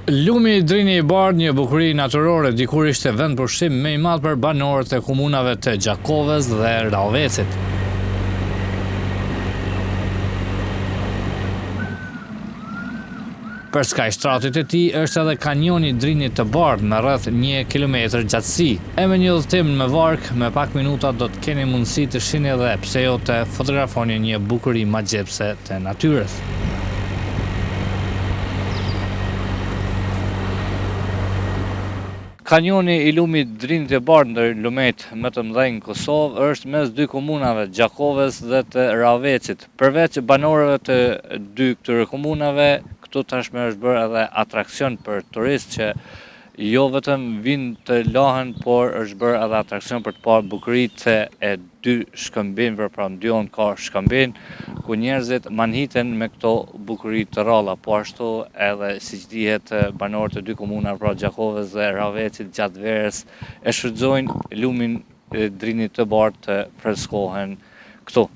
Lumi i Drini i Bardhë, një bukuri natyrore, dikur ishte vend pushim më i madh për banorët e komunave të Gjakovës dhe Rravecit. Për skaj shtratit e tij është edhe kanjoni i Drinit të Bardhë me rreth 1 kilometër gjatësi. E me një udhëtim me varg me pak minuta do të keni mundësi të shihni edhe pse jo të fotografoni një bukuri magjepse të natyrës. Kanjoni i lumit Drinit të Bardhë ndër lumet më të mëdhenj në Kosovë është mes dy komunave të Gjakovës dhe të Rravecit. Përveç banorëve të dy këtyre komunave, këtu tashmë është bërë edhe atraksion për turistë që jo vetëm vinë të lahen, por është bërë edhe atraksion për të parë bukuritë e dy shkëmbinjve, pra në dy anë ka shkëmbinj, ku njerëzit manhiten me këto bukuri të ralla, po ashtu edhe siç dihet banorët e dy komunave, pra Gjakovës dhe Rravecit, gjatë verës e shfrytëzojnë lumin e Drinit të Bardhë të freskohen këtu.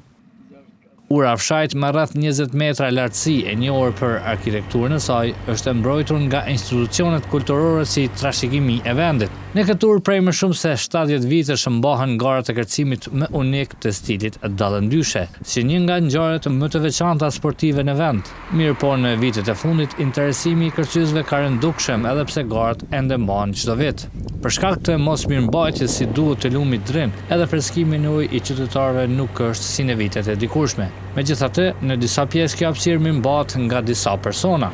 Ura fshajt me rreth 20 metra lartësi e njohur për arkitekturën e saj, është mbrojtur nga institucionet kulturore si trashëgimi e vendit. Në këtë urë prej më shumë se 70 vitesh mbahen garat e kërcimit më unik të stilit dallëndyshe, si një nga ngjarjet më të veçanta sportive në vend. Mirë po në vitet e fundit, interesimi i kërcyesve ka rënë dukshëm edhe pse garat ende mbahen çdo vit. Për shkak të mos mirëmbajtjes si duhet të lumit Drin, edhe freskimi në ujë i qytetarëve nuk është si në vitet e dikurshme. Megjithatë, në disa pjesë kjo hapësirë mirëmbahet nga disa persona.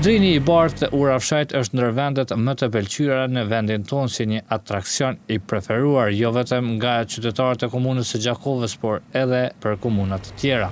Drini i Bardhë të ura fshajt është ndër vendet më të pëlqyera në vendin tonë si një atraksion i preferuar jo vetëm nga qytetarët e komunës së Gjakovës, por edhe për komunat të tjera.